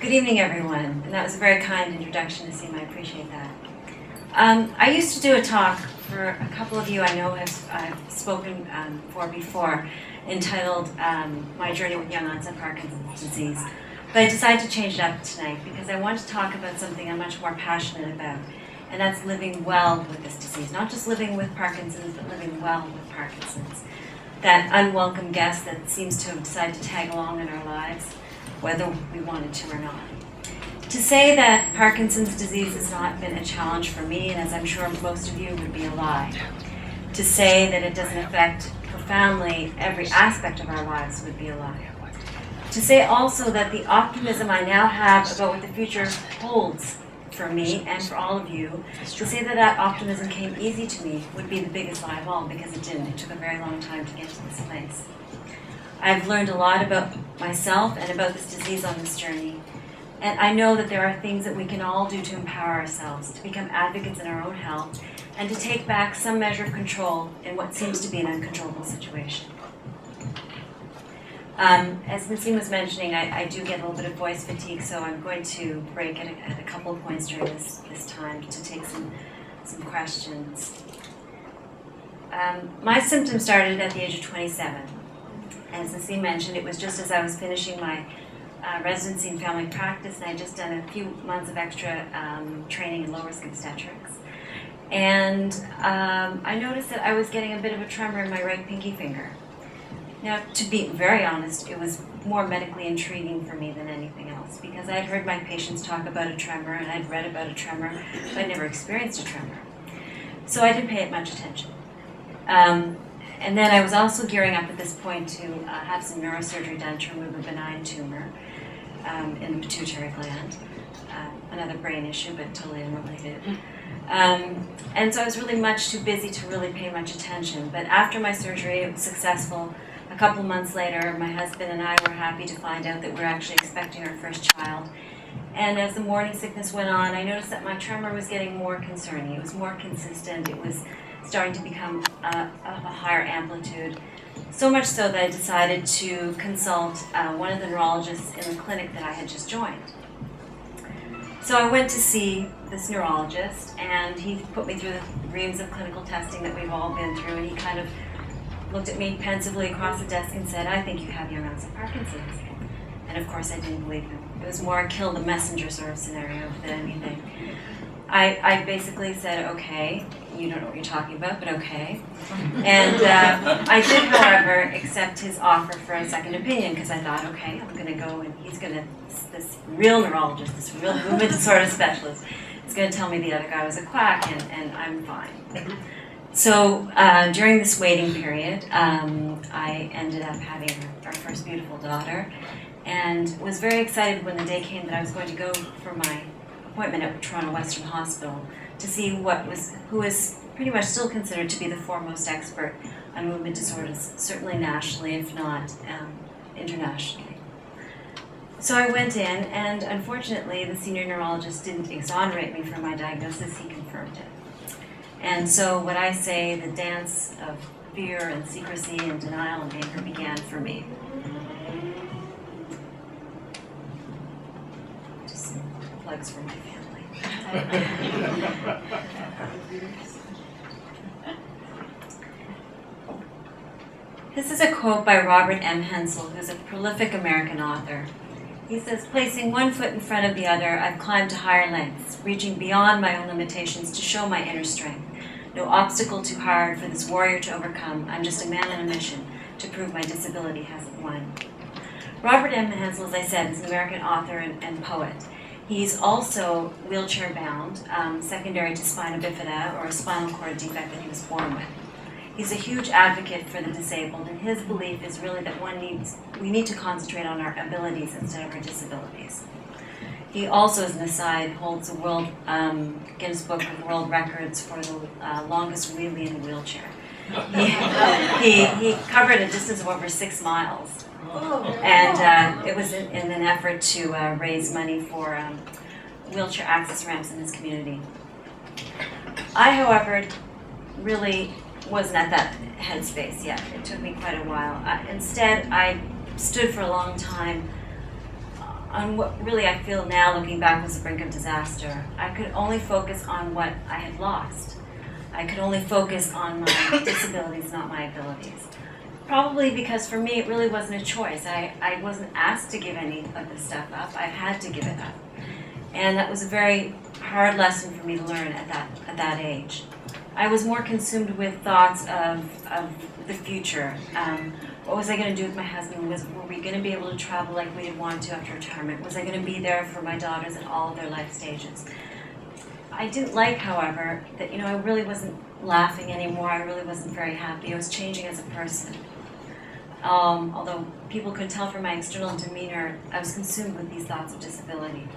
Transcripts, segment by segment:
Good evening, everyone. And that was a very kind introduction, Nassim. I appreciate that. I used to do a talk for a couple of you I know I've spoken for before, entitled My Journey with Young Onset Parkinson's Disease. But I decided to change it up tonight because I want to talk about something I'm much more passionate about, and that's living well with this disease. Not just living with Parkinson's, but living well with Parkinson's. That unwelcome guest that seems to have decided to tag along in our lives, whether we wanted to or not. To say that Parkinson's disease has not been a challenge for me, and as I'm sure most of you, would be a lie. To say that it doesn't affect profoundly every aspect of our lives would be a lie. To say also that the optimism I now have about what the future holds for me and for all of you, to say that that optimism came easy to me would be the biggest lie of all, because it didn't. It took a very long time to get to this place. I've learned a lot about myself and about this disease on this journey. And I know that there are things that we can all do to empower ourselves, to become advocates in our own health, and to take back some measure of control in what seems to be an uncontrollable situation. As Nassim was mentioning, I do get a little bit of voice fatigue, so I'm going to break at a couple of points during this time to take some questions. My symptoms started at the age of 27. As Nassim mentioned, it was just as I was finishing my residency in family practice, and I had just done a few months of extra training in low-risk obstetrics. And I noticed that I was getting a bit of a tremor in my right pinky finger. Now, to be very honest, it was more medically intriguing for me than anything else, because I had heard my patients talk about a tremor, and I'd read about a tremor, but I'd never experienced a tremor. So I didn't pay it much attention. And then I was also gearing up at this point to have some neurosurgery done to remove a benign tumor in the pituitary gland, another brain issue, but totally unrelated. And so I was really much too busy to really pay much attention. But after my surgery, it was successful. A couple months later, my husband and I were happy to find out that we were actually expecting our first child. And as the morning sickness went on, I noticed that my tremor was getting more concerning. It was more consistent. It was starting to become of a higher amplitude. So much so that I decided to consult one of the neurologists in the clinic that I had just joined. So I went to see this neurologist, and he put me through the reams of clinical testing that we've all been through, and he kind of looked at me pensively across the desk and said, "I think you have young onset Parkinson's." And of course I didn't believe him. It was more a kill the messenger sort of scenario than anything. I basically said, "Okay, you don't know what you're talking about, but okay." And I did, however, accept his offer for a second opinion, because I thought, okay, I'm going to go and he's going to, this real neurologist, this real movement disorder specialist, is going to tell me the other guy was a quack, and I'm fine. So during this waiting period, I ended up having our first beautiful daughter, and was very excited when the day came that I was going to go for my appointment at Toronto Western Hospital to see who is pretty much still considered to be the foremost expert on movement disorders, certainly nationally, if not internationally. So I went in, and unfortunately, the senior neurologist didn't exonerate me from my diagnosis, he confirmed it. And so what I say, the dance of fear and secrecy and denial and anger began for me. Just some plugs for my family. This is a quote by Robert M. Hensel, who's a prolific American author. He says, "Placing one foot in front of the other, I've climbed to higher lengths, reaching beyond my own limitations to show my inner strength. No obstacle too hard for this warrior to overcome. I'm just a man on a mission to prove my disability hasn't won." Robert M. Hensel, as I said, is an American author and poet. He's also wheelchair-bound, secondary to spina bifida, or a spinal cord defect that he was born with. He's a huge advocate for the disabled, and his belief is really that we need to concentrate on our abilities instead of our disabilities. He also, as an aside, holds the World Guinness Book of World Records for the longest wheelie in a wheelchair. He covered a distance of over 6 miles. And it was in an effort to raise money for wheelchair access ramps in his community. I, however, really wasn't at that headspace yet. It took me quite a while. Instead, I stood for a long time on what really I feel now, looking back, was the brink of disaster. I could only focus on what I had lost. I could only focus on my disabilities, not my abilities. Probably because for me it really wasn't a choice. I wasn't asked to give any of this stuff up. I had to give it up. And that was a very hard lesson for me to learn at that age. I was more consumed with thoughts of the future. What was I going to do with my husband? Were we going to be able to travel like we had wanted to after retirement? Was I going to be there for my daughters at all of their life stages? I didn't like, however, that I really wasn't laughing anymore. I really wasn't very happy. I was changing as a person. Although people could tell from my external demeanor, I was consumed with these thoughts of disability.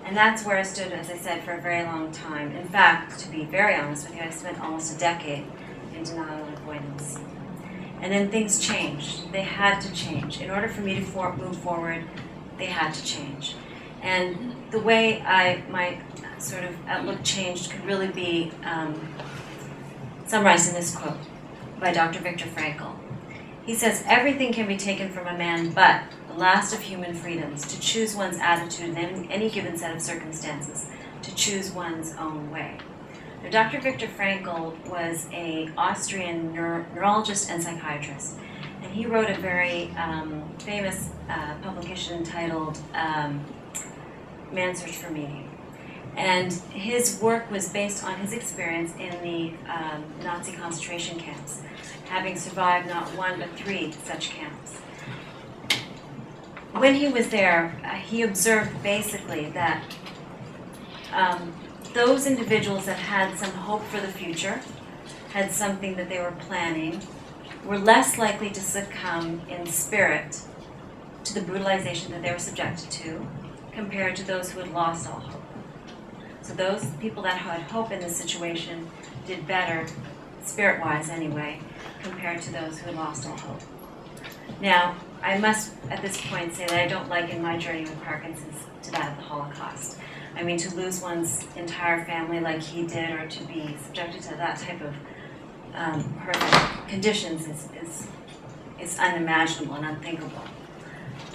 And that's where I stood, as I said, for a very long time. In fact, to be very honest with you, I spent almost a decade in denial and avoidance. And then things changed. They had to change. In order for me to move forward, they had to change. And the way my sort of outlook changed could really be summarized in this quote by Dr. Viktor Frankl. He says, "Everything can be taken from a man but the last of human freedoms, to choose one's attitude in any given set of circumstances, to choose one's own way." Now, Dr. Viktor Frankl was an Austrian neurologist and psychiatrist, and he wrote a very famous publication entitled Man Search for Meaning. And his work was based on his experience in the Nazi concentration camps, having survived not one but 3 such camps. When he was there, he observed basically that those individuals that had some hope for the future, had something that they were planning, were less likely to succumb in spirit to the brutalization that they were subjected to, compared to those who had lost all hope. So those people that had hope in this situation did better, spirit-wise anyway, compared to those who had lost all hope. Now, I must at this point say that I don't liken my journey with Parkinson's to that of the Holocaust. I mean, to lose one's entire family like he did, or to be subjected to that type of horrific conditions is unimaginable and unthinkable.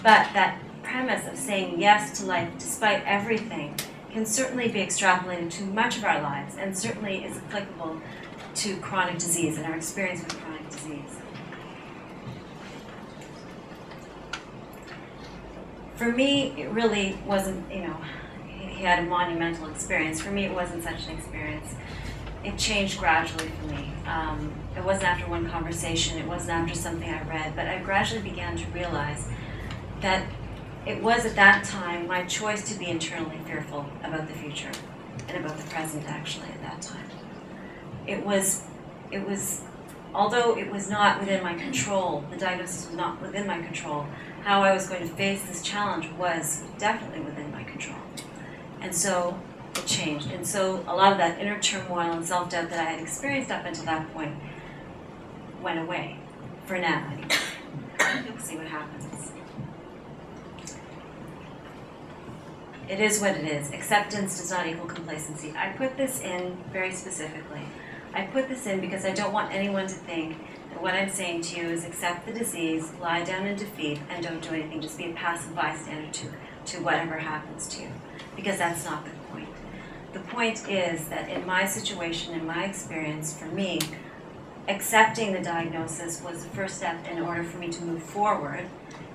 But that premise of saying yes to life despite everything can certainly be extrapolated to much of our lives, and certainly is applicable to chronic disease and our experience with chronic disease. For me, it really wasn't, he had a monumental experience. For me, it wasn't such an experience. It changed gradually for me. It wasn't after one conversation, it wasn't after something I read, but I gradually began to realize that it was at that time my choice to be internally fearful about the future, and about the present actually at that time. It was, although it was not within my control, the diagnosis was not within my control, how I was going to face this challenge was definitely within my control. And so it changed. And so a lot of that inner turmoil and self-doubt that I had experienced up until that point went away, for now anyway. We'll see what happens. It is what it is. Acceptance does not equal complacency. I put this in very specifically. I put this in because I don't want anyone to think that what I'm saying to you is accept the disease, lie down in defeat, and don't do anything. Just be a passive bystander to whatever happens to you. Because that's not the point. The point is that in my situation, in my experience, for me, accepting the diagnosis was the first step in order for me to move forward,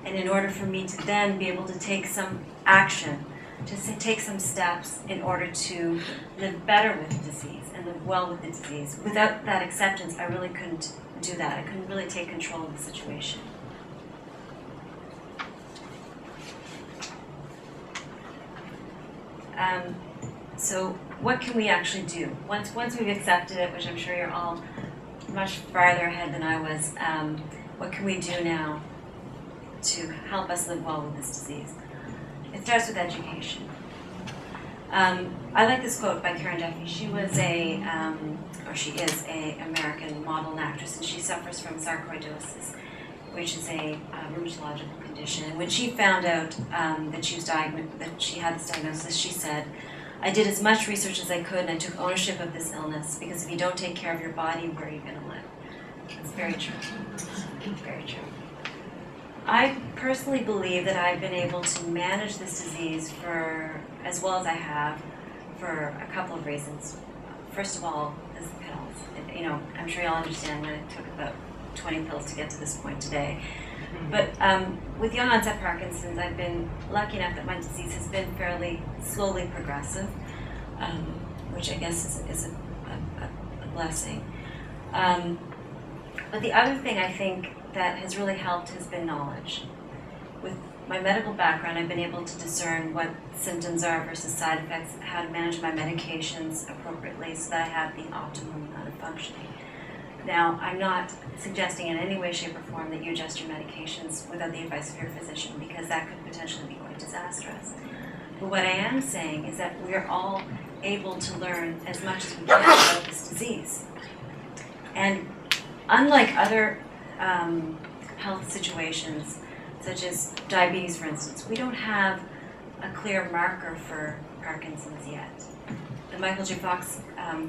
and in order for me to then be able to take some action, to take some steps in order to live better with the disease and live well with the disease. Without that acceptance, I really couldn't do that. I couldn't really take control of the situation. So what can we actually do? Once we've accepted it, which I'm sure you're all much farther ahead than I was, what can we do now to help us live well with this disease? It starts with education. I like this quote by Karen Duffy. She was she is a American model and actress, and she suffers from sarcoidosis, which is a rheumatological condition. And when she found out that she had this diagnosis, she said, "I did as much research as I could, and I took ownership of this illness, because if you don't take care of your body, where are you going to live?" It's very true. Very true. I personally believe that I've been able to manage this disease for as well as I have for a couple of reasons. First of all, is the pills. You know, I'm sure you'll understand that it took about 20 pills to get to this point today. But with young onset Parkinson's, I've been lucky enough that my disease has been fairly slowly progressive, which I guess is a blessing. But the other thing I think that has really helped has been knowledge. With my medical background, I've been able to discern what symptoms are versus side effects, how to manage my medications appropriately so that I have the optimum amount of functioning. Now, I'm not suggesting in any way, shape, or form that you adjust your medications without the advice of your physician, because that could potentially be quite disastrous. But what I am saying is that we are all able to learn as much as we can about this disease. And unlike other health situations, such as diabetes, for instance, we don't have a clear marker for Parkinson's yet. The Michael J. Fox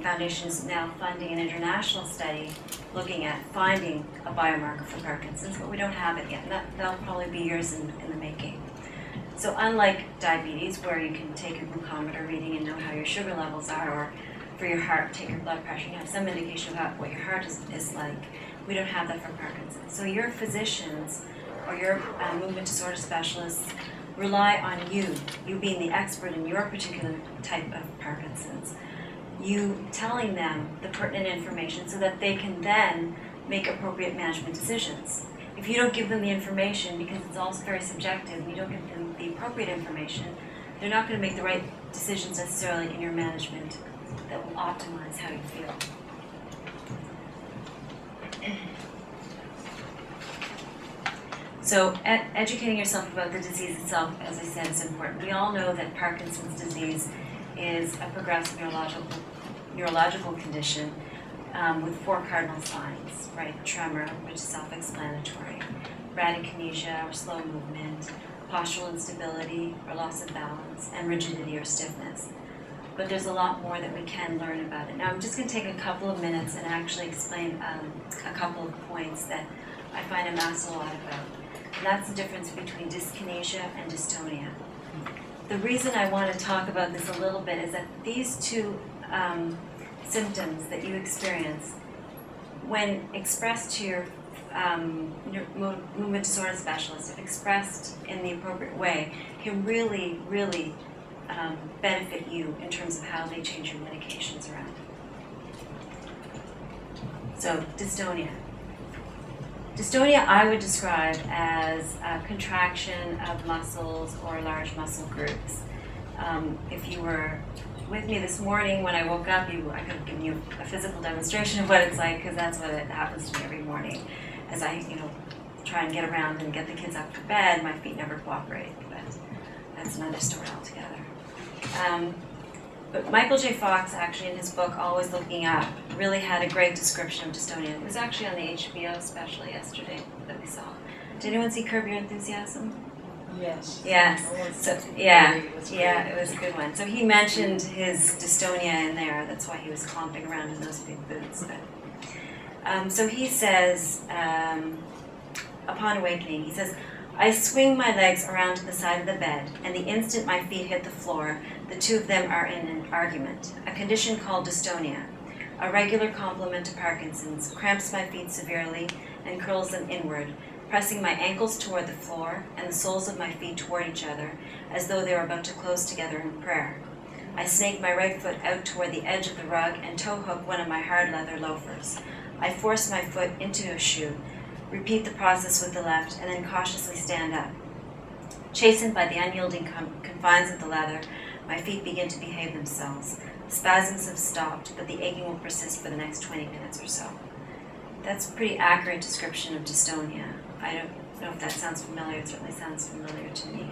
Foundation is now funding an international study looking at finding a biomarker for Parkinson's, but we don't have it yet. That'll probably be years in the making. So unlike diabetes, where you can take a glucometer reading and know how your sugar levels are, or for your heart, take your blood pressure, you have some indication about what your heart is like. We don't have that for Parkinson's. So your physicians or your movement disorder specialists rely on you being the expert in your particular type of Parkinson's, you telling them the pertinent information so that they can then make appropriate management decisions. If you don't give them the information, because it's all very subjective, and you don't give them the appropriate information, they're not going to make the right decisions necessarily in your management that will optimize how you feel. So educating yourself about the disease itself, as I said, is important. We all know that Parkinson's disease is a progressive neurological condition with 4 cardinal signs, right? Tremor, which is self-explanatory, bradykinesia, or slow movement, postural instability, or loss of balance, and rigidity or stiffness. But there's a lot more that we can learn about it. Now, I'm just going to take a couple of minutes and actually explain a couple of points that I find I'm asked a lot about. And that's the difference between dyskinesia and dystonia. The reason I want to talk about this a little bit is that these two symptoms that you experience, when expressed to your movement disorder specialist, if expressed in the appropriate way, can really, really benefit you in terms of how they change your medications around. So, dystonia. Dystonia I would describe as a contraction of muscles or large muscle groups. If you were with me this morning when I woke up, I could have given you a physical demonstration of what it's like, because that's what it happens to me every morning. As I, try and get around and get the kids up to bed, my feet never cooperate, but that's another story altogether. But Michael J. Fox, actually, in his book, Always Looking Up, really had a great description of dystonia. It was actually on the HBO special yesterday that we saw. Did anyone see Curb Your Enthusiasm? Yes. Yes. So, it was a good one. So he mentioned his dystonia in there. That's why he was clomping around in those big boots. But, so he says, upon awakening, he says, I swing my legs around to the side of the bed, and the instant my feet hit the floor, the two of them are in an argument, a condition called dystonia. A regular complement to Parkinson's cramps my feet severely and curls them inward, pressing my ankles toward the floor and the soles of my feet toward each other, as though they were about to close together in prayer. I snake my right foot out toward the edge of the rug and toe hook one of my hard leather loafers. I force my foot into a shoe, repeat the process with the left, and then cautiously stand up. Chastened by the unyielding confines of the leather, my feet begin to behave themselves. Spasms have stopped, but the aching will persist for the next 20 minutes or so. That's a pretty accurate description of dystonia. I don't know if that sounds familiar. It certainly sounds familiar to me.